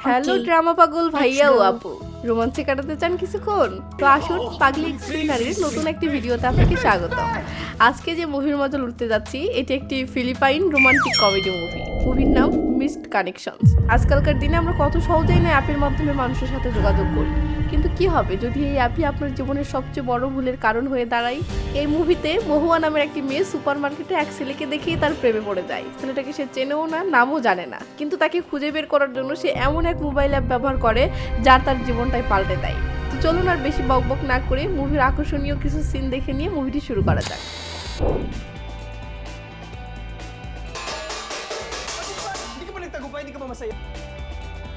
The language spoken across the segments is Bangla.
হ্যালো ড্রামা পাগল ভাইয়া ও আপু, রোমাঞ্চে কাটাতে চান কিছুক্ষণ? তো আসুন পাগলি এক্সপ্লেনারের নতুন একটি ভিডিওতে আপনাকে স্বাগত। আজকে যে মুভির মজা লুটতে যাচ্ছি এটি একটি ফিলিপাইন রোমান্টিক কমেডি মুভির নাম মিসড কানেকশনস। আজকালকার দিনে আমরা কত সহজেই না অ্যাপের মাধ্যমে মানুষের সাথে যোগাযোগ করি, কিন্তু কি হবে যদি এই অ্যাপই আপনার জীবনের সবচেয়ে বড় ভুলের কারণ হয়ে দাঁড়ায়? এই মুভিতে মহুয়া নামের একটি মেয়ে সুপার মার্কেটে এক ছেলেকে দেখেই তার প্রেমে পড়ে যায়। ছেলেটাকে সে চেনেও না, নামও জানে না, কিন্তু তাকে খুঁজে বের করার জন্য সে এমন এক মোবাইল অ্যাপ ব্যবহার করে যা তার জীবনটাই পাল্টে দেয়। তো চলুন আর বেশি বকবক না করে মুভির আকর্ষণীয় কিছু সিন দেখে নিয়ে মুভিটি শুরু করা যাক। Hindi ka ba nagtagumpay? Hindi ka ba masaya?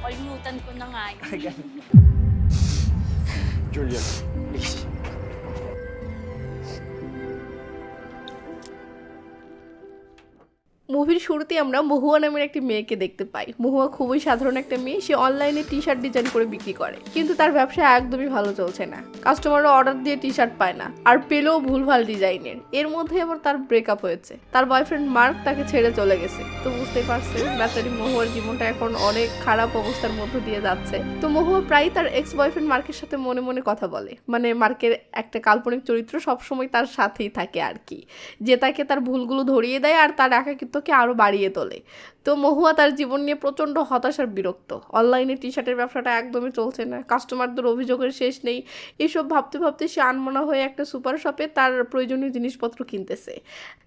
Kalimutan ko na nga yun. Julia, please. মুভির শুরুতেই আমরা মহুয়া নামের একটি মেয়েকে দেখতে পাই। মহুয়া খুবই সাধারণ একটা মেয়ে, সে অনলাইনে টি শার্ট ডিজাইন করে বিক্রি করে, কিন্তু তার ব্যবসা একদমই ভালো চলছে না। কাস্টমাররা অর্ডার দিয়ে টি শার্ট পায় না, আর পেলেও ভুলভাল ডিজাইনের। এর মধ্যে আবার তার ব্রেকআপ হয়েছে, তার বয়ফ্রেন্ড মার্ক তাকে ছেড়ে চলে গেছে। তো বুঝতেই পারছেন বেচারি মহুয়ার জীবনটা এখন অনেক খারাপ অবস্থার মধ্যে দিয়ে যাচ্ছে। তো মহুয়া প্রায় তার এক্স বয়ফ্রেন্ড মার্কের সাথে মনে মনে কথা বলে, মানে মার্কের একটা কাল্পনিক চরিত্র সবসময় তার সাথেই থাকে আর কি, যে তাকে তার ভুলগুলো ধরিয়ে দেয় আর তার একাকিত্বকে আরো বাড়িয়ে তোলে। তো মহুয়া তার জীবন নিয়ে প্রচন্ড হতাশার বিরক্ত। অনলাইনে টি শার্টের ব্যবসাটা একদমই চলছে না, কাস্টমারদের অভিযোগের শেষ নেই। এসব ভাবতে ভাবতে সে আনমনা হয়ে একটা সুপার শপে তার প্রয়োজনীয় জিনিসপত্র কিনতেছে।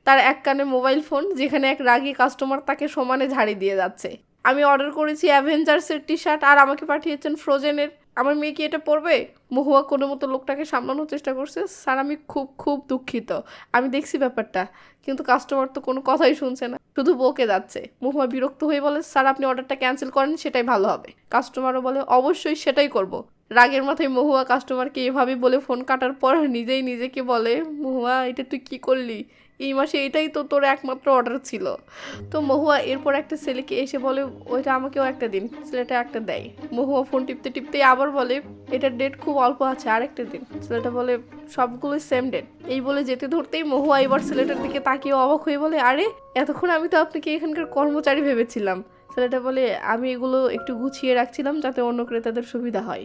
তার এক কানে মোবাইল ফোন, যেখানে এক রাগী কাস্টমার তাকে সমানে ঝাড়ি দিয়ে যাচ্ছে। আমি অর্ডার করেছি অ্যাভেঞ্জার্সের টি শার্ট আর আমাকে পাঠিয়েছেন ফ্রোজেনের, আমার মেয়ে কি এটা পরবে? মহুয়া কোনো মতো লোকটাকে সামলানোর চেষ্টা করছে। স্যার আমি খুব খুব দুঃখিত, আমি দেখছি ব্যাপারটা, কিন্তু কাস্টমার তো কোনো কথাই শুনছে না, শুধু বকে যাচ্ছে। মহুয়া বিরক্ত হয়ে বলে, স্যার আপনি অর্ডারটা ক্যান্সেল করেন, সেটাই ভালো হবে। কাস্টমারও বলে, অবশ্যই সেটাই করব। রাগের মাথায় মহুয়া কাস্টমারকে এভাবে বলে ফোন কাটার পর নিজেই নিজেকে বলে, মহুয়া এটা তুই কি করলি? এই মাসে এটাই তো তোর একমাত্র অর্ডার ছিল। তো মহুয়া এরপর একটা ছেলেকে এসে বলে, ওইটা আমাকেও একটা দিন। ছেলেটা একটা দেয়। মহুয়া ফোন টিপতে টিপতে আবার বলে, এটার ডেট খুব অল্প আছে, আরেকটা দিন। ছেলেটা বলে, সবগুলোই সেম ডেট। এই বলে যেতে ধরতেই মহুয়া এবার ছেলেটার দিকে তাকিয়ে অবাক হয়ে বলে, আরে এতক্ষণ আমি তো আপনাকে এখানকার কর্মচারী ভেবেছিলাম। ছেলেটা বলে, আমি এগুলো একটু গুছিয়ে রাখছিলাম যাতে অন্য ক্রেতাদের সুবিধা হয়।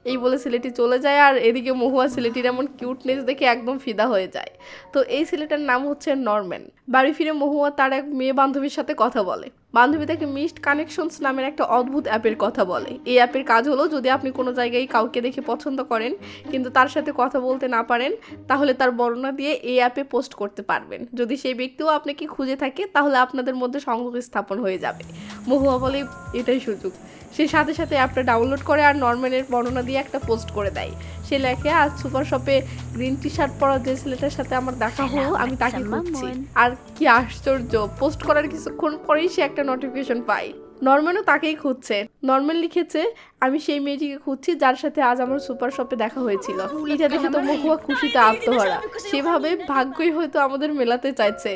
এই বলে ছেলেটি চলে যায়, আর এদিকে মহুয়া ছেলেটির এমন কিউটনেস দেখে একদম ফিদা হয়ে যায়। তো এই ছেলেটার নাম হচ্ছে নরম্যান। বাড়ি ফিরে মহুয়া তার এক মেয়ে বান্ধবীর সাথে কথা বলে। বান্ধবী তাকে মিসড কানেকশনস নামের একটা অদ্ভুত অ্যাপের কথা বলে। এই অ্যাপের কাজ হলো, যদি আপনি কোনো জায়গায় কাউকে দেখে পছন্দ করেন কিন্তু তার সাথে কথা বলতে না পারেন, তাহলে তার বর্ণনা দিয়ে এই অ্যাপে পোস্ট করতে পারবেন। যদি সেই ব্যক্তিও আপনাকে খুঁজে থাকে তাহলে আপনাদের মধ্যে সংযোগ স্থাপন হয়ে যাবে। মহুয়া বলে, এটাই সুযোগ। সে সাথে সাথে অ্যাপটা ডাউনলোড করে আর নরম্যানের বর্ণনা দিয়ে একটা পোস্ট করে দেয়। সে লেখে, আজ সুপার শপে গ্রিন টি শার্ট পরা যে ছেলেটার সাথে আমার দেখা হলো, আমি তাকে খুঁজছি। আর কি আশ্চর্য, পোস্ট করার কিছুক্ষণ পরেই সে একটা নোটিফিকেশন পায়। নরম্যানও তাকেই খুঁজছে। নরম্যান লিখেছে, আমি সেই মেয়েটিকে খুঁজছি যার সাথে আজ আমার সুপার শপে দেখা হয়েছিল। এটা দেখে তো মহুয়া খুশিতে আত্মহারা, সেভাবে ভাগ্যই হয়তো আমাদের মেলাতে চাইছে।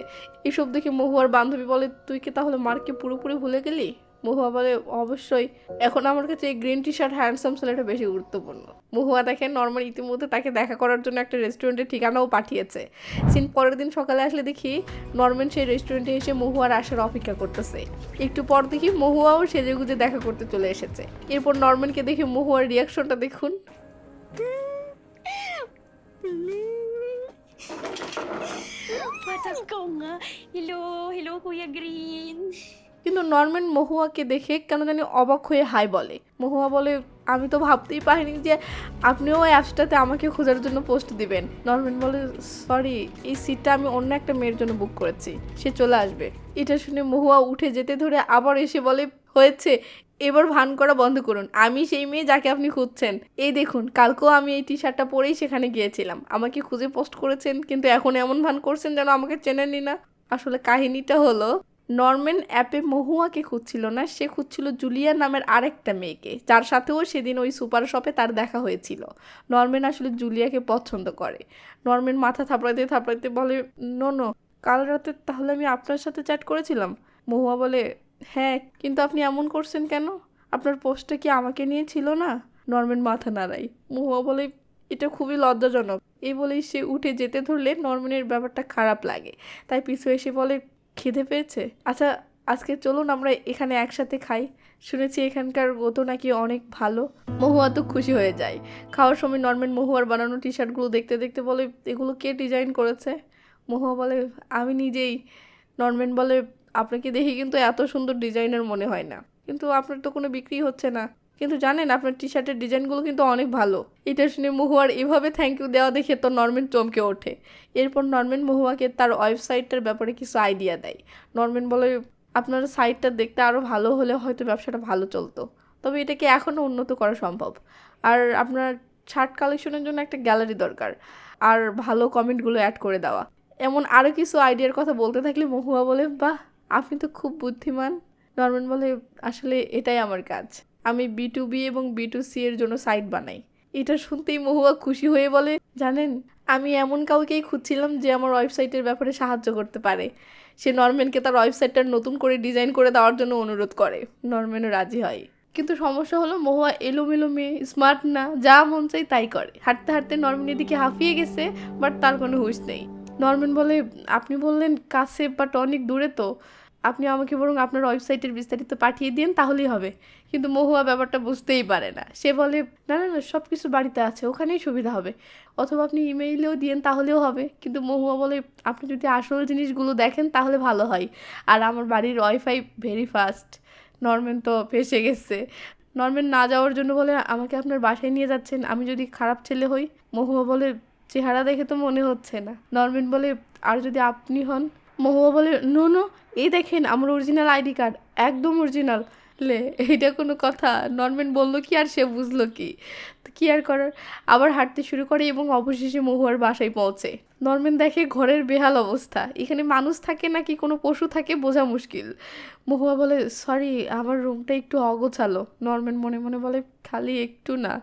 এসব দেখে মহুয়ার বান্ধবী বলে, তুই কি তাহলে মার্ককে পুরোপুরি ভুলে গেলি? মহুয়া বলে, অবশ্যই, এখন আমার কাছে এই গ্রিন টি শার্ট হ্যান্ডসাম ছেলেটা বেশি গুরুত্বপূর্ণ। মহুয়া দেখেন নরম্যান ইতিমধ্যে তাকে দেখা করার জন্য একটা রেস্টুরেন্টের ঠিকানাও পাঠিয়েছে। সিন পরের দিন সকালে আসলে দেখি নরম্যান সেই রেস্টুরেন্টে এসে মহুয়ার আসার অপেক্ষা করতেছে। একটু পর দেখি মহুয়াও সেজেগুজে দেখা করতে চলে এসেছে। এরপর নরম্যানকে দেখে মহুয়ার রিয়াকশনটা দেখুন। Patas ko nga. Hello, hello Kuya Green. কিন্তু নরম্যান মহুয়াকে দেখে কেন জানি অবাক হয়ে হাই বলে। মহুয়া বলে, আমি তো ভাবতেই পারিনি যে আপনিও ওই অ্যাপসটাতে আমাকে খোঁজার জন্য পোস্ট দিবেন। নরম্যান বলে, সরি, এই সিটটা আমি অন্য একটা মেয়ের জন্য বুক করেছি, সে চলে আসবে। এটা শুনে মহুয়া উঠে যেতে ধরে আবার এসে বলে, হয়েছে, এবার ভান করা বন্ধ করুন, আমি সেই মেয়ে যাকে আপনি খুঁজছেন। এই দেখুন, কালকেও আমি এই টি শার্টটা পরেই সেখানে গিয়েছিলাম, আমাকে খুঁজে পোস্ট করেছেন, কিন্তু এখন এমন ভান করছেন যেন আমাকে চেনেননি না। আসলে কাহিনীটা হলো, নরম্যান অ্যাপে মহুয়াকে খুঁজছিল না, সে খুঁজছিল জুলিয়া নামের আরেকটা মেয়েকে, যার সাথেও সেদিন ওই সুপার শপে তার দেখা হয়েছিল। নরম্যান আসলে জুলিয়াকে পছন্দ করে। নরম্যান মাথা থাপড়াইতে থাপড়াইতে বলে, নো নো, কাল রাতে তাহলে আমি আপনার সাথে চ্যাট করেছিলাম? মহুয়া বলে, হ্যাঁ, কিন্তু আপনি এমন করছেন কেন? আপনার পোস্টটা কি আমাকে নিয়ে ছিল না? নরম্যান মাথা নাড়ায়। মহুয়া বলে, এটা খুবই লজ্জাজনক। এই বলেই সে উঠে যেতে ধরলে নরম্যানের ব্যাপারটা খারাপ লাগে, তাই পিছু এসে বলে, খিদে পেয়েছে? আচ্ছা, আজকে চলুন আমরা এখানে একসাথে খাই। শুনেছি এখানকার গোতো নাকি অনেক ভালো। মহুয়া তো খুশি হয়ে যায়। খাওয়ার সময় নর্ম্যান মহুয়ার বানানো টি শার্টগুলো দেখতে দেখতে বলে, এগুলো কে ডিজাইন করেছে? মহুয়া বলে, আমি নিজেই। নর্ম্যান বলে, আপনাকে দেখে কিন্তু এত সুন্দর ডিজাইনার মনে হয় না, কিন্তু আপনার তো কোনো বিক্রি হচ্ছে না। কিন্তু জানেন আপনার টি শার্টের ডিজাইনগুলো কিন্তু অনেক ভালো। এটা শুনে মহুয়ার এভাবে থ্যাংক ইউ দেওয়া দেখে তো নর্ম্যান চমকে ওঠে। এরপর নর্ম্যান মহুয়াকে তার ওয়েবসাইটটার ব্যাপারে কিছু আইডিয়া দেয়। নর্ম্যান বলে, আপনার সাইটটা দেখতে আরও ভালো হলে হয়তো ব্যবসাটা ভালো চলতো, তবে এটাকে এখনও উন্নত করা সম্ভব। আর আপনার শার্ট কালেকশনের জন্য একটা গ্যালারি দরকার, আর ভালো কমেন্টগুলো অ্যাড করে দেওয়া। এমন আরও কিছু আইডিয়ার কথা বলতে থাকলে মহুয়া বলে, বাহ, আপনি তো খুব বুদ্ধিমান। নর্ম্যান বলে, আসলে এটাই আমার কাজ। আমি B2B এবং B2C এর জন্য সাইট বানাই। এটা শুনতেই মহুয়া খুশি হয়ে বলে, জানেন আমি এমন কাউকেই খুঁজছিলাম যে আমার ওয়েবসাইটের ব্যাপারে সাহায্য করতে পারে। সে নর্ম্যানকে তার ওয়েবসাইটটা নতুন করে ডিজাইন করে দেওয়ার জন্য অনুরোধ করে। নর্ম্যানও রাজি হয়। কিন্তু সমস্যা হলো মহুয়া এলোমেলো মেয়ে, স্মার্ট না, যা মন চাই তাই করে। হাঁটতে হাঁটতে নর্ম্যানের দিকে হাঁফিয়ে গেছে, বাট তার কোনো হুঁশ নেই। নর্ম্যান বলে, আপনি বললেন কাছে বাট অনেক দূরে, তো আপনি আমাকে বরং আপনার ওয়েবসাইটের বিস্তারিত পাঠিয়ে দিন, তাহলেই হবে। কিন্তু মহুয়া ব্যাপারটা বুঝতেই পারে না। সে বলে, না না না, সব কিছু বাড়িতে আছে, ওখানেই সুবিধা হবে। অথবা আপনি ইমেইলেও দিন, তাহলেও হবে। কিন্তু মহুয়া বলে, আপনি যদি আসল জিনিসগুলো দেখেন তাহলে ভালো হয়, আর আমার বাড়ির ওয়াইফাই ভেরি ফাস্ট। নর্ম্যান তো ফেঁসে গেছে। নর্ম্যান না যাওয়ার জন্য বলে, আমাকে আপনার বাসায় নিয়ে যাচ্ছেন, আমি যদি খারাপ ছেলে হই? মহুয়া বলে, চেহারা দেখে তো মনে হচ্ছে না। নর্ম্যান বলে, আর যদি আপনি হন? মহুয়া বলে, নো নো, এই দেখেন আমার অরিজিনাল আইডি কার্ড, একদম অরিজিনাল। লে, এইটা কোনো কথা? নর্ম্যান বললো কি আর সে বুঝলো কি? তো কি আর করার, আবার হাঁটতে শুরু করে এবং অবশেষে মহুয়ার বাসায় পৌঁছে। নর্ম্যান দেখে ঘরের বেহাল অবস্থা। এখানে মানুষ থাকে নাকি কোনো পশু থাকে বোঝা মুশকিল। মহুয়া বলে, সরি, আমার রুমটা একটু অগোছালো। নর্ম্যান মনে মনে বলে, খালি একটু না।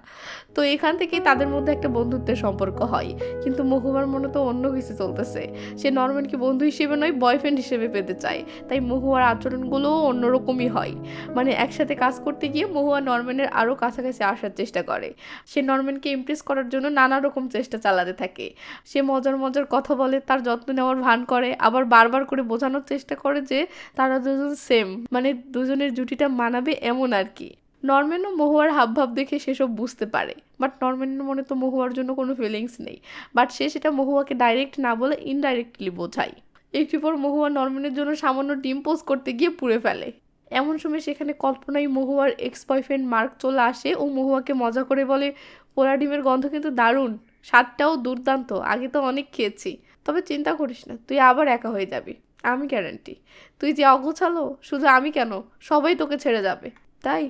তো এখান থেকেই তাদের মধ্যে একটা বন্ধুত্বের সম্পর্ক হয়। কিন্তু মহুয়ার মনে তো অন্য কিছু চলতেছে। সে নর্ম্যানকে বন্ধু হিসেবে নয়, বয়ফ্রেন্ড হিসেবে পেতে চায়। তাই মহুয়ার আচরণগুলোও অন্যরকমই হয়। মানে একসাথে কাজ করতে গিয়ে মহুয়া নর্ম্যানের আরও কাছাকাছি আসার চেষ্টা করে। সে নর্ম্যানকে ইমপ্রেস করার জন্য নানা রকম চেষ্টা চালাতে থাকে। সে মজার মজার কথা বলে, তার যত্ন নেওয়ার ভান করে, আবার বারবার করে বোঝানোর চেষ্টা করে যে তারা দুজন সেম, মানে দুজনের জুটিটা মানাবে এমন আর কি। নর্ম্যানও মহুয়ার হাবভাব দেখে সেসব বুঝতে পারে, বাট নর্ম্যানের মনে তো মহুয়ার জন্য কোনো ফিলিংস নেই। বাট সে সেটা মহুয়াকে ডাইরেক্ট না বলে ইনডাইরেক্টলি বোঝায়। একটু পর মহুয়া নর্ম্যানের জন্য সামান্য ডিম পোস্ট করতে গিয়ে পুড়ে ফেলে। এমন সময় সেখানে কল্পনায় মহুয়ার এক্স বয়ফ্রেন্ড মার্ক চলে আসে ও মহুয়াকে মজা করে বলে, পোড়া ডিমের গন্ধ কিন্তু দারুণ, স্বাদটাও দুর্দান্ত, আগে তো অনেক খেয়েছি। তবে চিন্তা করিস না, তুই আবার একা হয়ে যাবি, আমি গ্যারান্টি। তুই যে অগোছালো, শুধু আমি কেন, সবাই তোকে ছেড়ে যাবে। তাই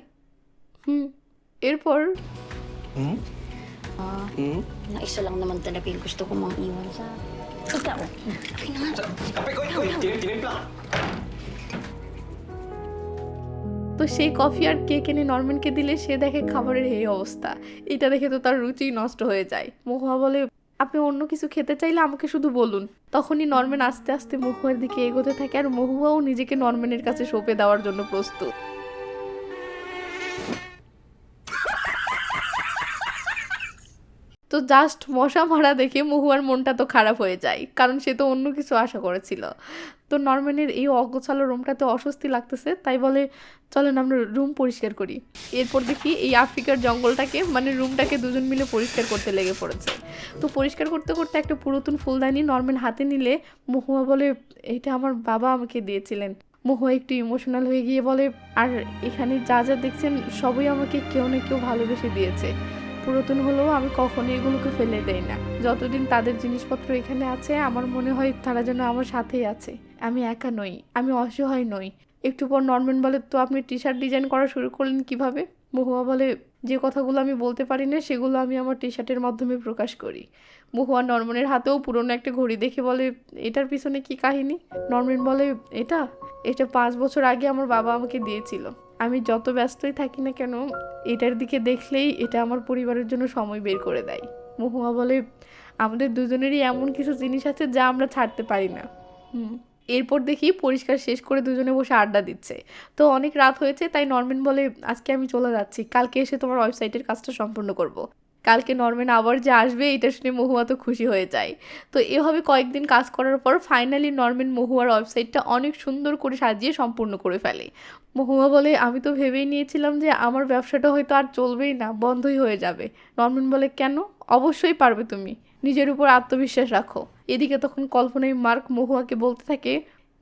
এরপর Na isa lang naman talaga yung gusto ko mang iwan sa... Ikaw. Akin na nga. Kape ko, tinimpla. তো সেই কফি আর কেক এনে নর্ম্যানকে দিলে সে দেখে খাবারের এই অবস্থা। এটা দেখে তো তার রুচি নষ্ট হয়ে যায়। মহুয়া বলে, আপনি অন্য কিছু খেতে চাইলে আমাকে শুধু বলুন। তখনই নর্ম্যান আস্তে আস্তে মহুয়ার দিকে এগোতে থাকে, আর মহুয়াও নিজেকে নর্ম্যানের কাছে সঁপে দেওয়ার জন্য প্রস্তুত। তো জাস্ট মশা মারা দেখে মহুয়ার মনটা তো খারাপ হয়ে যায়, কারণ সে তো অন্য কিছু আশা করেছিল। তো নর্ম্যানের এই অগোছালো রুমটাতে অস্বস্তি লাগতেছে, তাই বলে, চলেন আমরা রুম পরিষ্কার করি। এরপর দেখি এই আফ্রিকার জঙ্গলটাকে, মানে রুমটাকে দুজন মিলে পরিষ্কার করতে লেগে পড়েছে। তো পরিষ্কার করতে করতে একটা পুরাতন ফুলদানি নর্ম্যান হাতে নিলে মহুয়া বলে, এটা আমার বাবা আমাকে দিয়েছিলেন। মহুয়া একটু ইমোশনাল হয়ে গিয়ে বলে, আর এখানে যা যা দেখছেন সবই আমাকে কেউ না কেউ ভালোবেসে দিয়েছে। পুরাতন হলেও আমি কখনোই এগুলোকে ফেলে দেই না। যতদিন তাদের জিনিসপত্র এখানে আছে আমার মনে হয় তারা যেন আমার সাথেই আছে। আমি একা নই, আমি অসহায় নই। একটু পর নর্ম্যান বলে, তো আপনি টি শার্ট ডিজাইন করা শুরু করলেন কিভাবে? মহুয়া বলে, যে কথাগুলো আমি বলতে পারি না সেগুলো আমি আমার টি শার্টের মাধ্যমে প্রকাশ করি। মহুয়া নর্ম্যানের হাতেও পুরনো একটা ঘড়ি দেখে বলে, এটার পিছনে কি কাহিনী? নর্ম্যান বলে, এটা 5 বছর আগে আমার বাবা আমাকে দিয়েছিল। আমি যত ব্যস্তই থাকি না কেন, এটার দিকে দেখলেই এটা আমার পরিবারের জন্য সময় বের করে দেয়। মহুয়া বলে, আমাদের দুজনেরই এমন কিছু জিনিস আছে যা আমরা ছাড়তে পারি না। এরপর দেখি পরিষ্কার শেষ করে দুজনে বসে আড্ডা দিচ্ছে। তো অনেক রাত হয়েছে, তাই নর্ম্যান বলে, আজকে আমি চলে যাচ্ছি, কালকে এসে তোমার ওয়েবসাইটের কাজটা সম্পূর্ণ করব। কালকে নরম্যান আবার যে আসবে এটা শুনে মহুয়া তো খুশি হয়ে যায়। তো এভাবে কয়েকদিন কাজ করার পর ফাইনালি নরম্যান মহুয়ার ওয়েবসাইটটা অনেক সুন্দর করে সাজিয়ে সম্পূর্ণ করে ফেলে। মহুয়া বলে আমি তো ভেবেই নিয়েছিলাম যে আমার ব্যবসাটা হয়তো আর চলবেই না, বন্ধই হয়ে যাবে। নরম্যান বলে কেন, অবশ্যই পারবে তুমি, নিজের উপর আত্মবিশ্বাস রাখো। এদিকে তখন কল্পনায় মার্ক মহুয়াকে বলতে থাকে,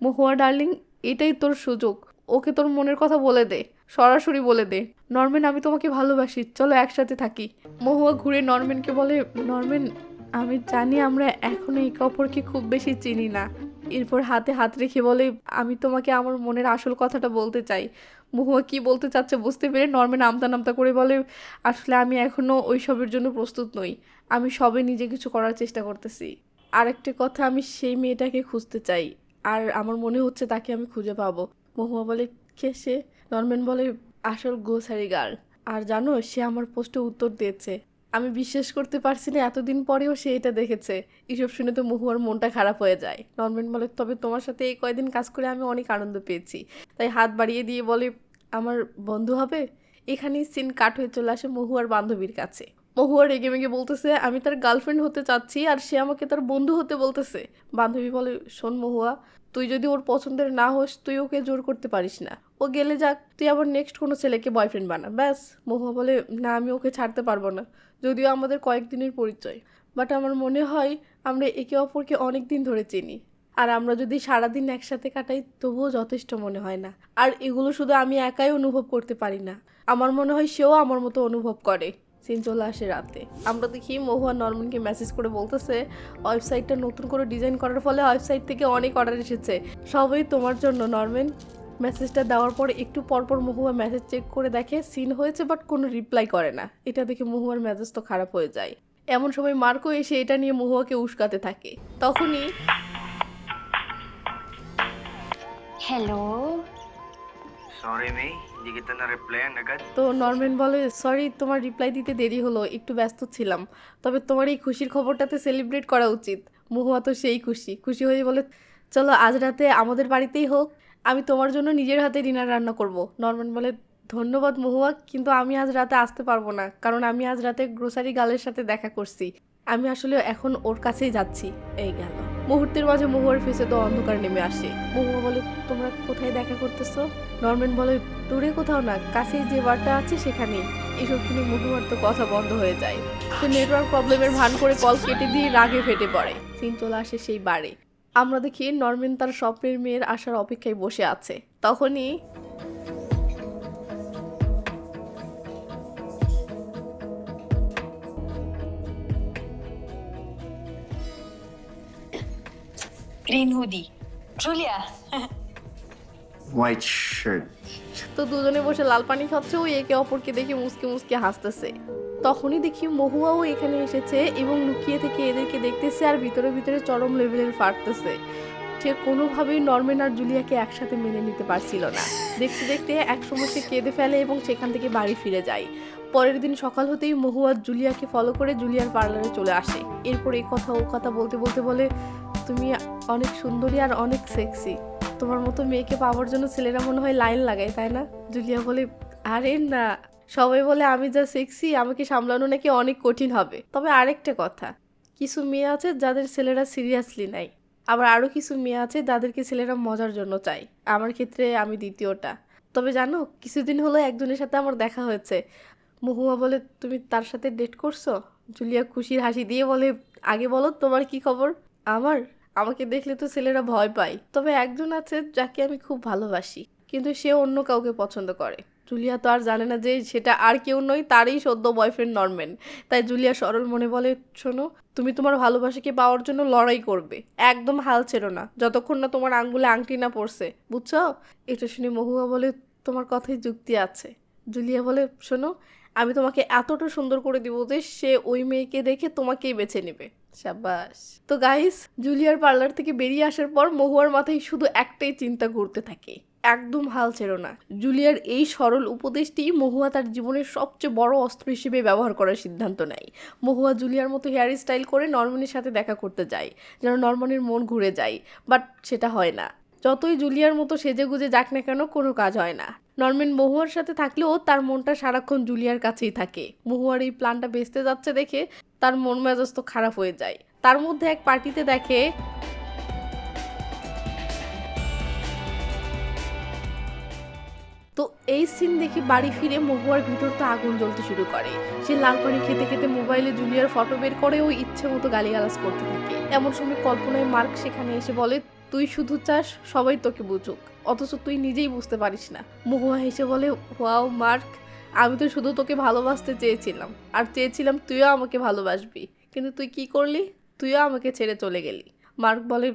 মহুয়া ডার্লিং এটাই তোর সুযোগ, ওকে তোর মনের কথা বলে দে, সরাসরি বলে দে, নরম্যান আমি তোমাকে ভালোবাসি, চলো একসাথে থাকি। মহুয়া ঘুরে নরম্যানকে বলে, নরম্যান আমি জানি আমরা এখনো একে অপরকে খুব বেশি চিনি না। এরপর হাতে হাত রেখে বলে, আমি তোমাকে আমার মনের আসল কথাটা বলতে চাই। মহুয়া কি বলতে চাচ্ছে বুঝতে পেরে নরম্যান আমতা নামতা করে বলে, আসলে আমি এখনো ওইসবের জন্য প্রস্তুত নই, আমি সবে নিজে কিছু করার চেষ্টা করতেছি। আরেকটা কথা, আমি সেই মেয়েটাকে খুঁজতে চাই, আর আমার মনে হচ্ছে তাকে আমি খুঁজে পাবো। মহুয়া বলে, কে সে? নরম্যান বলে, আসল গ্রোসারি গার্ল। আর জানো সে আমার পোস্টে উত্তর দিয়েছে। আমি বিশ্বাস করতে পারছি না এতদিন পরেও সে এটা দেখেছে। এসব শুনে তো মহুয়ার মনটা খারাপ হয়ে যায়। নরম্যান বলে, তবে তোমার সাথে এই কয়দিন কাজ করে আমি অনেক আনন্দ পেয়েছি। তাই হাত বাড়িয়ে দিয়ে বলে, আমার বন্ধু হবে? এখানেই সিন কাট হয়ে চলে আসে মহুয়ার বান্ধবীর কাছে। মহুয়া রেগে মেগে বলতেছে আমি তার গার্লফ্রেন্ড হতে চাচ্ছি আর সে আমাকে তার বন্ধু হতে বলতেছে। বান্ধবী বলে, শোন মহুয়া, তুই যদি ওর পছন্দের না হোস তুই ওকে জোর করতে পারিস না, ও গেলে যাক, তুই আবার নেক্সট কোনো ছেলেকে বয়ফ্রেন্ড বানা, ব্যাস। মহুয়া বলে, না আমি ওকে ছাড়তে পারবো না, যদিও আমাদের কয়েকদিনের পরিচয়, বাট আমার মনে হয় আমরা একে অপরকে অনেক দিন ধরে চিনি, আর আমরা যদি সারাদিন একসাথে কাটাই তবুও যথেষ্ট মনে হয় না। আর এগুলো শুধু আমি একাই অনুভব করতে পারি না, আমার মনে হয় সেও আমার মতো অনুভব করে। সিন চলে আসে রাতে। আমরা দেখি মহুয়া নরম্যানকে মেসেজ করে বলতেছে, ওয়েবসাইটটা নতুন করে ডিজাইন করার ফলে ওয়েবসাইট থেকে অনেক অর্ডার এসেছে, সবই তোমার জন্য নরম্যান। মেসেজটা দেওয়ার পর একটু পরপর মহুয়া মেসেজ চেক করে দেখে সিন হয়েছে বাট কোনো রিপ্লাই করে না। এটা দেখে মহুয়ার মেসেজ তো খারাপ হয়ে যায়। এমন সময় মার্কো এসে এটা নিয়ে মহুয়াকে উস্কাতে থাকে। তখনই Hello? Sorry, May. Hindi kita na-replyan agad. তো নরম্যান বলে, সরি তোমার রিপ্লাই দিতে দেরি হলো, একটু ব্যস্ত ছিলাম, তবে তোমার এই খুশির খবরটাতে সেলিব্রেট করা উচিত। মহুয়া তো সেই খুশি খুশি হয়ে বলে, চলো আজ রাতে আমাদের বাড়িতেই হোক, আমি তোমার জন্য নিজের হাতে ডিনার রান্না করব। নরম্যান বলে, ধন্যবাদ মহুয়া, কিন্তু আমি আজ রাতে আসতে পারবো না, কারণ আমি আজ রাতে গ্রোসারি গার্লের সাথে দেখা করছি, আমি আসলে এখন ওর কাছেই যাচ্ছি। এই গেল। মুহূর্তের মাঝে মহুয়ার ফেসে তো অন্ধকার নেমে আসে। মহুয়া বলে, তোমরা কোথায় দেখা করতেছো? নরম্যান বলে, দূরে কোথাও না, কাছেই যে বারটা আছে সেখানেই। এসব শুনে মহুয়ার তো কথা বন্ধ হয়ে যায়। সে নেটওয়ার্ক প্রবলেমের ভান করে কল কেটে দিয়ে রাগে ফেটে পড়ে। সিন চলে আসে সেই বারে। আমরা দেখি নরম্যান তার স্বপ্নের মেয়ের আসার অপেক্ষায় বসে আছে। তখনই Green hoodie. Julia. White shirt. তো দুজনে বসে লাল পানি খাচ্ছে, ওই একে অপরকে দেখে মুসকে মুসকে হাসতেছে। তখনই দেখি মহুয়াও এখানে এসেছে এবং লুকিয়ে থেকে এদেরকে দেখতেছে আর ভিতরে ভিতরে চরম লেভেলের ফাটতেছে। সে কোনোভাবেই নরম্যান আর জুলিয়াকে একসাথে মেনে নিতে পারছিল না। দেখতে দেখতে একসময় সে কেঁদে ফেলে এবং সেখান থেকে বাড়ি ফিরে যায়। পরের দিন সকাল হতেই মহুয়া জুলিয়াকে ফলো করে জুলিয়ার পার্লারে চলে আসে। এরপর এই কথা ও কথা বলতে বলতে বলে, তুমি অনেক সুন্দরী আর অনেক সেক্সি, তোমার মতো মেয়েকে পাওয়ার জন্য ছেলেরা মনে হয় লাইন লাগায়, তাই না? জুলিয়া বলে, আরে না, সবাই বলে আমি যা সেক্সি আমাকে সামলানো নাকি অনেক কঠিন হবে। তবে আরেকটা কথা, কিছু মেয়ে আছে যাদের ছেলেরা সিরিয়াসলি নেয়, আবার আরও কিছু মেয়ে আছে যাদেরকে ছেলেরা মজার জন্য চায়। আমার ক্ষেত্রে আমি দ্বিতীয়টা। তবে জানো, কিছুদিন হলো একজনের সাথে আমার দেখা হয়েছে। মহুয়া বলে, তুমি তার সাথে ডেট করছো? জুলিয়া খুশির হাসি দিয়ে বলে, আগে বলো তোমার কি খবর? আমাকে দেখলে তো ছেলেরা ভয় পায়, তবে একজন আছে যাকে আমি খুব ভালোবাসি, কিন্তু সে অন্য কাউকে পছন্দ করে। জুলিয়া তো আর জানে না যে সেটা আর কেউ নয়, তারই সদ্য বয়ফ্রেন্ড নরম্যান। তাই জুলিয়া সরল মনে বলে, শোনো, তুমি তোমার ভালোবাসাকে পাওয়ার জন্য লড়াই করবে, একদম হাল ছেড়ো না যতক্ষণ না তোমার আঙ্গুলে আংটি না পড়ছে, বুঝছো? এটা শুনে মহুয়া বলে, তোমার কথাই যুক্তি আছে। জুলিয়া বলে, শোনো, আমি তোমাকে এতটা সুন্দর করে দিব যে সে ওই মেয়েকে দেখে তোমাকেই বেছে নেবে। শাবাশ। তো গাইস, জুলিয়ার পার্লার থেকে বেরিয়ে আসার পর মহুয়ার মাথায় শুধু একটাই চিন্তা ঘুরতে থাকে, একদম হাল ছেড়ো না। জুলিয়ার এই সরল উপদেশটি মহুয়া তার জীবনের সবচেয়ে বড় অস্ত্র হিসেবে ব্যবহার করার সিদ্ধান্ত নেয়। মহুয়া জুলিয়ার মতো হেয়ার স্টাইল করে নরম্যানের সাথে দেখা করতে যায়, যেন নরম্যানের মন ঘুরে যায়, বাট সেটা হয় না। যতই জুলিয়ার মতো সেজে গুজে যাক না কেন, কোনো কাজ হয় না। নরম্যান মহুয়ার সাথে থাকলেও তার মনটা সারাক্ষণ জুলিয়ার কাছেই থাকে। মহুয়ার এই প্ল্যানটা বেচতে যাচ্ছে দেখে তার মন মেজাজ তো খারাপ হয়ে যায়। তার মধ্যে এক পার্টিতে দেখে তো এই সিন দেখে বাড়ি ফিরে মহুয়ার ভিতর তো আগুন জ্বলতে শুরু করে। সে লাল পানি খেতে খেতে মোবাইলে জুলিয়ার ফটো বের করে ও ইচ্ছে মতো গালিগালাজ করতে থাকে। এমন সময় কল্পনায় মার্ক সেখানে এসে বলে, তুই শুধু চাস সবাই তোকে বুঝুক, অথচ তুই নিজেই বুঝতে পারিস না। মহুয়া হেসে বলে, ওয়াও মার্ক, আমি তো শুধু তোকে ভালোবাসতে চেয়েছিলাম, আর চেয়েছিলাম তুইও আমাকে ভালোবাসবি, কিন্তু তুই কি করলি? তুইও আমাকে ছেড়ে চলে গেলি। মার্ক বলে,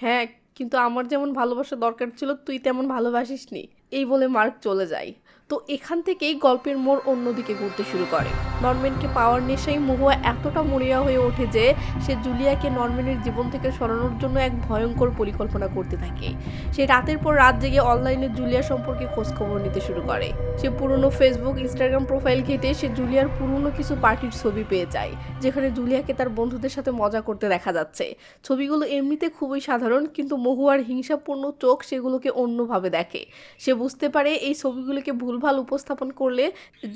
হ্যাঁ, কিন্তু আমার যেমন ভালোবাসা দরকার ছিল তুই তেমন ভালোবাসিসনি। এই বলে মার্ক চলে যায়। তো এখান থেকেই গল্পের মোড় অন্যদিকে ঘুরতে শুরু করে। নরম্যানকে পাওয়ার নেশায় মহুয়া এতটা মরিয়া হয়ে ওঠে যে সে জুলিয়াকে নরম্যানের জীবন থেকে সরানোর জন্য এক ভয়ঙ্কর পরিকল্পনা করতে থাকে। সে রাতের পর রাত জেগে অনলাইনে জুলিয়া সম্পর্কে খোঁজখবর নিতে শুরু করে। সে পুরনো ফেসবুক, ইনস্টাগ্রাম প্রোফাইল ঘেটে সে জুলিয়ার পুরনো কিছু পার্টির ছবি পেয়ে যায়, যেখানে জুলিয়াকে তার বন্ধুদের সাথে মজা করতে দেখা যাচ্ছে। ছবিগুলো এমনিতে খুবই সাধারণ, কিন্তু মহুয়ার হিংসাপূর্ণ চোখ সেগুলোকে অন্যভাবে দেখে। সে বুঝতে পারে এই ছবিগুলোকে ভুলভাল উপস্থাপন করলে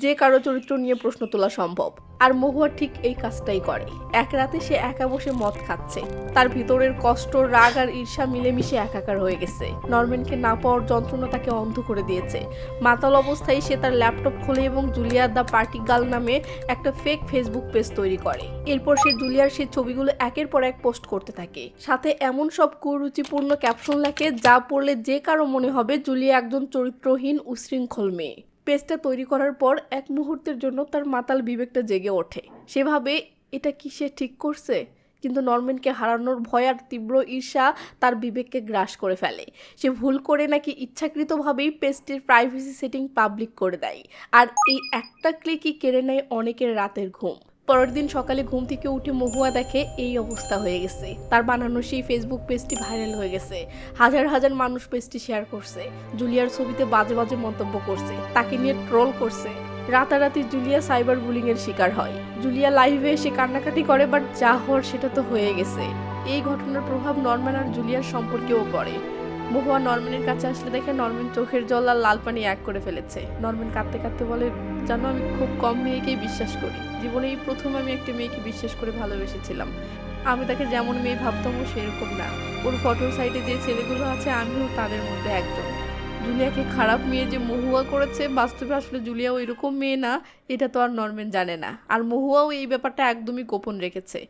যে কারো চরিত্র নিয়ে প্রশ্ন তোলা সম্ভব। আর মহুয়া ঠিক এই কাজটাই করে। এক রাতে সে একা বসে মদ খাচ্ছে। তার ভিতরের কষ্ট, রাগ আর ঈর্ষা মিলেমিশে একাকার হয়ে গেছে। নরম্যানকে না পাওয়ার যন্ত্রণা তাকে অন্ধ করে দিয়েছে। মাতাল অবস্থায় সে তার ল্যাপটপ খোলে এবং জুলিয়ার দ্য পার্টি গার্ল নামে একটা ফেক ফেসবুক পেজ তৈরি করে। এরপর সে জুলিয়ার সেই ছবিগুলো একের পর এক পোস্ট করতে থাকে। সাথে এমন সব কুরুচিপূর্ণ ক্যাপশন লেখে যা পড়লে যে কারো মনে হবে জুলিয়া একজন চরিত্রহীন উশৃঙ্খল মেয়ে। পেজটা তৈরি করার পর এক মুহূর্তের জন্য তার মাতাল বিবেকটা জেগে ওঠে। সেভাবে এটা কি সে ঠিক করছে? কিন্তু নরম্যানকে হারানোর ভয় আর তীব্র ঈর্ষা তার বিবেককে গ্রাস করে ফেলে। সে ভুল করে নাকি ইচ্ছাকৃতভাবেই পেজটির প্রাইভেসি সেটিং পাবলিক করে দেয়। আর এই একটা ক্লিকই কেড়ে নেয় অনেকের রাতের ঘুম। পরের দিন সকালে ঘুম থেকে উঠে মহুয়া দেখে এই অবস্থা হয়ে গেছে। তার বানানো সেই ফেসবুক পেজটি ভাইরাল হয়ে গেছে। হাজার হাজার মানুষ পেজটি শেয়ার করছে, জুলিয়ার ছবিতে বাজে বাজে মন্তব্য করছে, তাকে নিয়ে ট্রোল করছে। রাতারাতি জুলিয়া সাইবার বুলিং এর শিকার হয়। জুলিয়া লাইভে এসে কান্নাকাটি করে, বাট যা হওয়ার সেটা তো হয়ে গেছে। এই ঘটনার প্রভাব নরম্যান আর জুলিয়ার সম্পর্কেও পড়ে। মহুয়া নরম্যানের কাছে আসলে দেখে নরম্যান চোখের জল আর লাল পানি এক করে ফেলেছে। নরম্যান কাঁদতে কাঁদতে বলে, জানো আমি খুব কম মেয়েকেই বিশ্বাস করি। জীবনে এই প্রথম আমি একটা মেয়েকে বিশ্বাস করে ভালোবেসেছিলাম। আমি তাকে যেমন মেয়ে ভাবতাম ও সেরকম না। ওর ফটোর সাইটে যে ছেলেগুলো আছে আমিও তাদের মধ্যে একজন। জুলিয়াকে খারাপ মেয়ে যে মহুয়া করেছে, বাস্তবে আসলে জুলিয়া ওই রকম মেয়ে না, এটা তো আর নরম্যান জানে না। আর মহুয়াও এই ব্যাপারটা একদমই গোপন রেখেছে।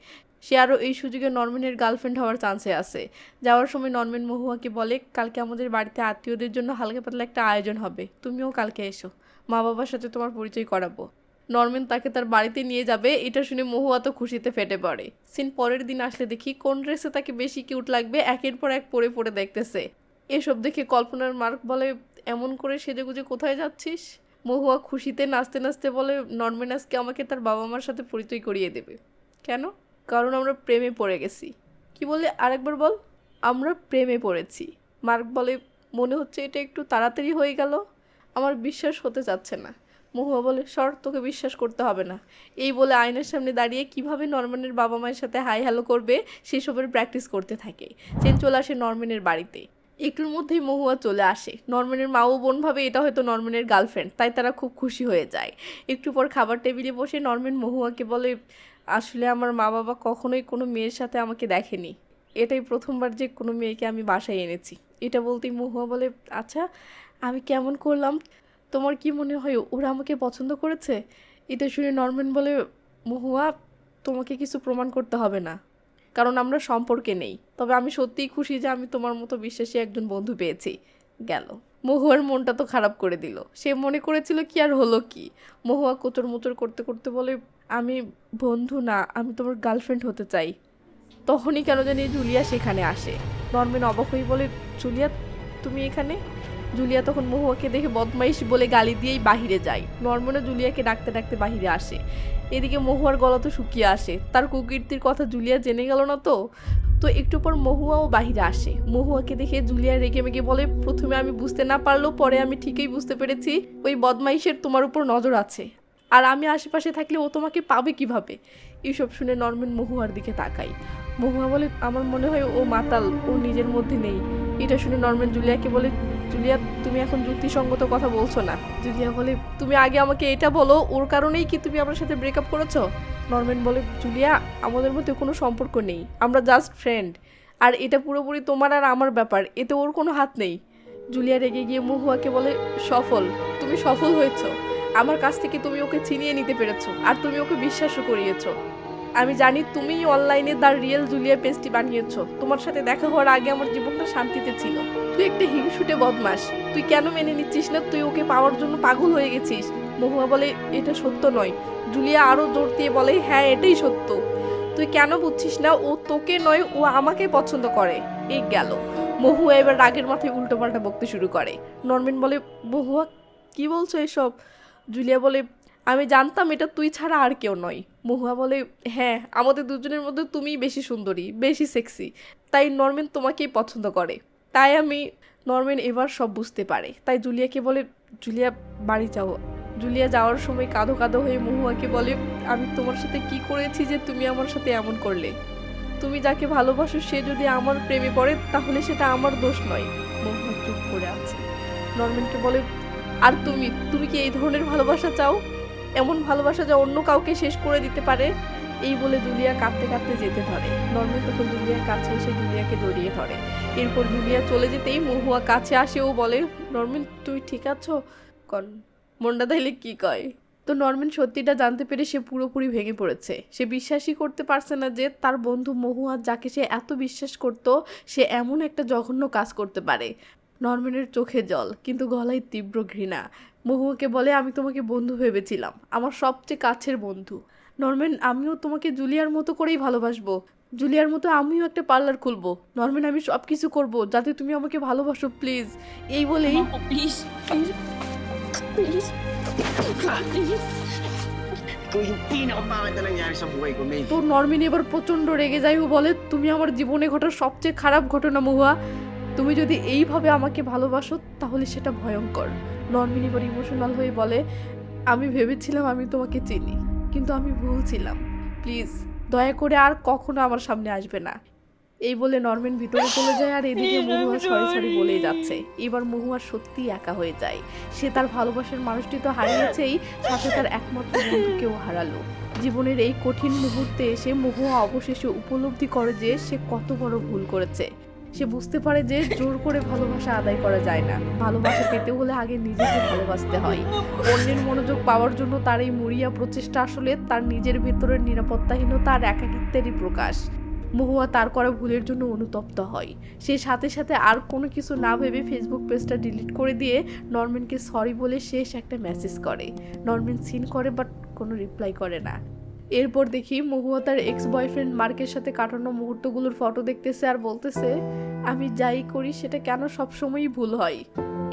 সে আরও এই সুযোগে নরম্যানের গার্লফ্রেন্ড হওয়ার চান্সে আছে। যাওয়ার সময় নরম্যান মহুয়াকে বলে, কালকে আমাদের বাড়িতে আত্মীয়দের জন্য হালকা পাতলা একটা আয়োজন হবে, তুমিও কালকে এসো, মা বাবার সাথে তোমার পরিচয় করাবো। নরম্যান তাকে তার বাড়িতে নিয়ে যাবে। এটা শুনে মহুয়া তো খুশিতে ফেটে পড়ে। সিন পরের দিন আসলে দেখি কোন ড্রেসে তাকে বেশি কিউট লাগবে একের পর এক পরে পরে দেখতেছে। এসব দেখে কল্পনার মার্ক বলে, এমন করে সেজেগুজে কোথায় যাচ্ছিস? মহুয়া খুশিতে নাচতে নাচতে বলে, নরম্যান আজকে আমাকে তার বাবা মার সাথে পরিচয় করিয়ে দেবে। কেন? কারণ আমরা প্রেমে পড়ে গেছি। কি বলে? আরেকবার বল। আমরা প্রেমে পড়েছি। মার্ক বলে, মনে হচ্ছে এটা একটু তাড়াতাড়ি হয়ে গেল, আমার বিশ্বাস হতে চাচ্ছে না। মহুয়া বলে, সর, তোকে বিশ্বাস করতে হবে না। এই বলে আয়নার সামনে দাঁড়িয়ে কিভাবে নরম্যানের বাবা মায়ের সাথে হাই হ্যালো করবে সেসবের প্র্যাকটিস করতে থাকে। চেন চলে আসে নরম্যানের বাড়িতে। একটুর মধ্যেই মহুয়া চলে আসে। নরম্যানের মা ও বোন ভাবে এটা হয়তো নরম্যানের গার্লফ্রেন্ড, তাই তারা খুব খুশি হয়ে যায়। একটু পর খাবার টেবিলে বসে নরম্যান মহুয়াকে বলে, আসলে আমার মা বাবা কখনোই কোনো মেয়ের সাথে আমাকে দেখেনি, এটাই প্রথমবার যে কোনো মেয়েকে আমি বাসায় এনেছি। এটা বলতেই মহুয়া বলে, আচ্ছা আমি কেমন করলাম? তোমার কি মনে হয় ওরা আমাকে পছন্দ করেছে? এটা শুনে নরম্যান বলে, মহুয়া তোমাকে কিছু প্রমাণ করতে হবে না, কারণ আমরা সম্পর্কে নেই। তবে আমি সত্যিই খুশি যে আমি তোমার মতো বিশ্বাসী একজন বন্ধু পেয়েছি। গেল। মহুয়ার মনটা তো খারাপ করে দিল। সে মনে করেছিল কি আর হলো কি। মহুয়া কোচর মোচর করতে করতে বলে, আমি বন্ধু না, আমি তোমার গার্লফ্রেন্ড হতে চাই। তখনই কেন জানি জুলিয়া সেখানে আসে। নরম্যান অবাক হয়ে বলে, জুলিয়া তুমি এখানে? জুলিয়া তখন মহুয়াকে দেখে বদমাইশ বলে গালি দিয়েই বাহিরে যায়। নরম্যানও জুলিয়াকে ডাকতে ডাকতে বাহিরে আসে। এদিকে মহুয়ার গলা তো শুকিয়ে আসে। তার কুকীর্তির কথা জুলিয়া জেনে গেল না তো। তো একটু পর মহুয়াও বাহিরে আসে। মহুয়াকে দেখে জুলিয়া রেগে মেগে বলে, প্রথমে আমি বুঝতে না পারলেও পরে আমি ঠিকই বুঝতে পেরেছি ওই বদমাইশের তোমার উপর নজর আছে, আর আমি আশেপাশে থাকলে ও তোমাকে পাবে কিভাবে? এইসব শুনে নরম্যান মহুয়ার দিকে তাকাই। মহুয়া বলে, আমার মনে হয় ও মাতাল, ও নিজের মধ্যে নেই। এটা শুনে নরম্যান জুলিয়াকে বলে, জুলিয়া তুমি এখন যুক্তিসঙ্গত কথা বলছো না। জুলিয়া বলে তুমি আগে আমাকে এটা বলো, ওর কারণেই কি তুমি আমার সাথে ব্রেকআপ করেছো? নরম্যান বলে জুলিয়া আমাদের মধ্যে কোনো সম্পর্ক নেই, আমরা জাস্ট ফ্রেন্ড, আর এটা পুরোপুরি তোমার আর আমার ব্যাপার, এতে ওর কোনো হাত নেই। জুলিয়া রেগে গিয়ে মহুয়াকে বলে সফল, তুমি সফল হয়েছো, আমার কাছ থেকে তুমি ওকে ছিনিয়ে নিতে পেরেছো আর তুমি ওকে বিশ্বাসও করিয়েছো। আমি জানি তুমিই অনলাইনে দ্য রিয়েল জুলিয়া পেজটি বানিয়েছো, তোমার সাথে দেখা হওয়ার আগে আমার জীবনটা শান্তিতে ছিল। তুই একটা হিংসুটে বদমাস, তুই কেন মেনে নিচ্ছিস না তুই ওকে পাওয়ার জন্য পাগল হয়ে গেছিস? মহুয়া বলে এটা সত্য নয়। জুলিয়া আরো জোর দিয়ে বলে হ্যাঁ এটাই সত্য, তুই কেন বুঝছিস না, ও তোকে নয় ও আমাকে পছন্দ করে। এই গেল। মহুয়া এবার রাগের মাথায় উল্টোপাল্টা বকতে শুরু করে। নরম্যান বলে মহুয়া কি বলছো এসব? জুলিয়া বলে আমি জানতাম এটা তুই ছাড়া আর কেউ নয়। মহুয়া বলে হ্যাঁ আমাদের দুজনের মধ্যে তুমিই বেশি সুন্দরী, বেশি সেক্সি, তাই নরম্যান তোমাকেই পছন্দ করে। তাই আমি নরম্যান এবার সব বুঝতে পারে, তাই জুলিয়াকে বলে জুলিয়া বাড়ি যাও। জুলিয়া যাওয়ার সময় কাঁদো কাঁদো হয়ে মহুয়াকে বলে আমি তোমার সাথে কি করেছি যে তুমি আমার সাথে এমন করলে? তুমি যাকে ভালোবাসো সে যদি আমার প্রেমে পড়ে তাহলে সেটা আমার দোষ নয়। মহুয়া চুপ করে আছে। নরম্যানকে বলে আর তুমি কি এই ধরনের ভালোবাসা চাও? এমন ভালোবাসা যা অন্য কাউকে শেষ করে দিতে পারে? এই বলে জুলিয়া কাঁদতে কাঁদতে যেতে ধরে। নরম্যান তখন জুলিয়ার কাছে এসে জুলিয়াকে জড়িয়ে ধরে। এরপর জুলিয়া চলে যেতেই মহুয়া কাছে আসে ও বলে নরম্যান তুই ঠিক আছো? মনটা তাইলে কি কয়? তো নরম্যান সত্যিটা জানতে পেরে সে পুরোপুরি ভেঙে পড়েছে। সে বিশ্বাসই করতে পারছে না যে তার বন্ধু মহুয়া, যাকে সে এত বিশ্বাস করত, সে এমন একটা জঘন্য কাজ করতে পারে। নরম্যানের চোখে জল, কিন্তু গলায় তীব্র ঘৃণা। মহুয়াকে বলে আমি তোমাকে বন্ধু ভেবেছিলাম, আমার সবচেয়ে কাছের বন্ধু। নরম্যান আমিও তোমাকে জুলিয়ার মতো করেই ভালোবাসবো, জুলিয়ার মতো আমিও একটা পার্লার খুলবো। নরম্যান আমি সব কিছু করবো যাতে তুমি আমাকে ভালোবাসো, প্লিজ। এই বলেই please please please. Ikaw yung pinakapangit na nangyari sa buhay ko, May. তো নরমিন এবার প্রচন্ড রেগে যায় ও বলে তুমি আমার জীবনে ঘটা সবচেয়ে খারাপ ঘটনা মহুয়া, তুমি যদি এইভাবে আমাকে ভালোবাসো তাহলে সেটা ভয়ঙ্কর। নরমিন এবার ইমোশনাল হয়ে বলে আমি ভেবেছিলাম আমি তোমাকে চিনি, কিন্তু আমি ভুল ছিলাম, প্লিজ দয়া করে আর কখনো আমার সামনে আসবে না। এই বলে নরম্যান ভিতরে চলে যায় আর এদিকে মহুয়া সরি সরি বলেই যাচ্ছে। এবার মহুয়া সত্যি একা হয়ে যায়। সে তার ভালোবাসার মানুষটি তো হারিয়েছেই, সাথে তার একমাত্র বন্ধুকেও হারালো। জীবনের এই কঠিন মুহূর্তে এসে মহুয়া অবশেষে উপলব্ধি করে যে সে কত বড় ভুল করেছে। সে বুঝতে পারে যে জোর করে ভালোবাসা আদায় করা যায় না, ভালোবাসা পেতে হলে আগে নিজেকে ভালোবাসতে হয়। অন্যের মনোযোগ পাওয়ার জন্য তার এই মরিয়া প্রচেষ্টা আসলে তার নিজের ভেতরের নিরাপত্তাহীনতা আর একাকিত্বেরই প্রকাশ। মহুয়া তার করা ভুলের জন্য অনুতপ্ত হয়। সে সাথে সাথে আর কোনো কিছু না ভেবে ফেসবুক পেজটা ডিলিট করে দিয়ে নরম্যানকে সরি বলে শেষ একটা মেসেজ করে। নরম্যান সিন করে বাট কোনো রিপ্লাই করে না। এরপর দেখি মহুয়া তার এক্স বয়ফ্রেন্ড মার্কের সাথে কাটানো মুহূর্তগুলোর ফটো দেখতেছে আর বলতেছে আমি যাই করি সেটা কেন সবসময়ই ভুল হয়।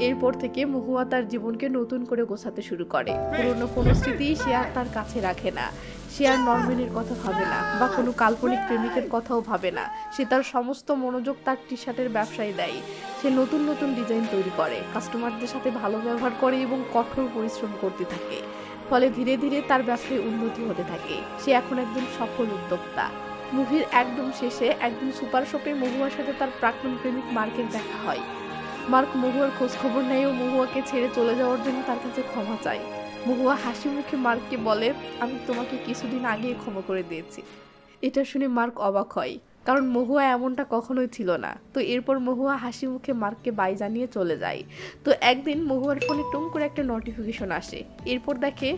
এরপর থেকে মহুয়া তার জীবনকে নতুন করে গোছাতে শুরু করে। পুরনো কোনো স্মৃতি সে আর তার কাছে রাখে না। সে আর নরম্যানের কথা ভাবে না বা কোনো কাল্পনিক প্রেমিকের কথাও ভাবে না। সে তার সমস্ত মনোযোগ তার টি শার্টের ব্যবসায় দেয়। সে নতুন নতুন ডিজাইন তৈরি করে, কাস্টমারদের সাথে ভালো ব্যবহার করে এবং কঠোর পরিশ্রম করতে থাকে। ফলে ধীরে ধীরে তার ব্যবসায় উন্নতি হতে থাকে। সে এখন একজন সফল উদ্যোক্তা। মুভির একদম শেষে একদিন সুপার শপে মহুয়ার সাথে তার প্রাক্তন প্রেমিক মার্কের দেখা হয়। মার্ক মহুয়ার খোঁজ খবর নেয় ও মহুয়াকে ছেড়ে চলে যাওয়ার জন্য তার কাছে ক্ষমা চায়। মহুয়া হাসি মুখে মার্ককে বলে আমি তোমাকে কিছুদিন আগে ক্ষমা করে দিয়েছি। এটা শুনে মার্ক অবাক হয়, কারণ মহুয়া এমনটা কখনোই ছিল না। তো এরপর মহুয়া হাসি মুখে মার্ককে বাই জানিয়ে চলে যায়। তো একদিন মহুয়ার ফোনে টুম করে একটা নোটিফিকেশন আসে। এরপর দেখে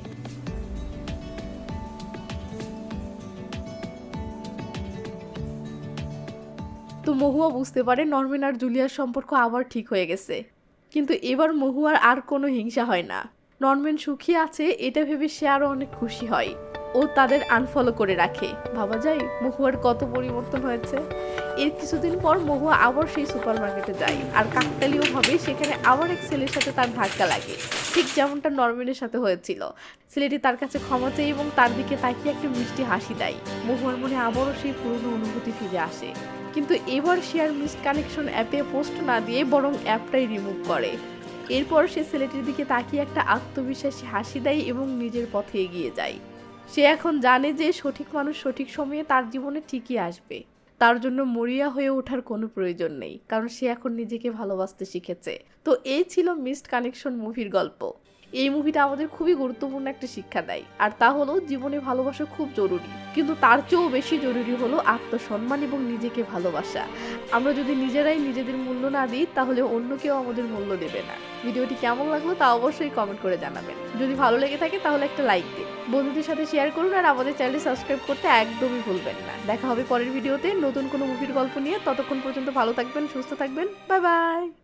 তো মহুয়া বুঝতে পারে নরম্যান আর জুলিয়ার সম্পর্ক আবার ঠিক হয়ে গেছে। কিন্তু এবার মহুয়ার আর কোনো হিংসা হয় না। নরম্যান সুখী আছে এটা ভেবে সে আরো অনেক খুশি হয়। ও তাদের আনফলো করে রাখে। ভাবা যায় মহুয়ার কত পরিবর্তন হয়েছে। এর কিছুদিন পর মহুয়া আবার সেই সুপার মার্কেটে যায় আর কাকতালীয়ভাবে সেখানে আবার এক ছেলের সাথে তার ধাক্কা লাগে, ঠিক যেমনটা নরম্যানের সাথে হয়েছিল। ছেলেটি তার কাছে ক্ষমা চায় এবং তার দিকে তাকিয়ে একটা মিষ্টি হাসি দেয়। মহুয়ার মনে আবারও সেই পুরনো অনুভূতি ফিরে আসে। কিন্তু এবার সে আর মিস কানেকশন অ্যাপে পোস্ট না দিয়ে বরং অ্যাপটাই রিমুভ করে। এরপর সে ছেলেটির দিকে তাকিয়ে একটা আত্মবিশ্বাসী হাসি দেয় এবং নিজের পথে এগিয়ে যায়। সে এখন জানে যে সঠিক মানুষ সঠিক সময়ে তার জীবনে ঠিকই আসবে। তার জন্য মরিয়া হয়ে ওঠার কোনো প্রয়োজন নেই, কারণ সে এখন নিজেকে ভালোবাসতে শিখেছে। তো এই ছিল মিসড কানেকশন মুভির গল্প। এই মুভিটা আমাদের খুবই গুরুত্বপূর্ণ একটা শিক্ষা দেয়, আর তা হলো জীবনে ভালোবাসা খুব জরুরি, কিন্তু তার চেয়েও বেশি জরুরি হলো আত্মসম্মান এবং নিজেকে ভালোবাসা। আমরা যদি নিজেরাই নিজেদের মূল্য না দিই, তাহলে অন্য কেউ আমাদের মূল্য দেবে না। ভিডিওটি কেমন লাগলো তা অবশ্যই কমেন্ট করে জানাবেন। যদি ভালো লেগে থাকে তাহলে একটা লাইক দিন, বন্ধুদের সাথে শেয়ার করুন, আর আমাদের চ্যানেল সাবস্ক্রাইব করতে একদমই ভুলবেন না। দেখা হবে পরের ভিডিওতে নতুন কোনো মুভির গল্প নিয়ে। ততক্ষণ পর্যন্ত ভালো থাকবেন, সুস্থ থাকবেন। Bye bye.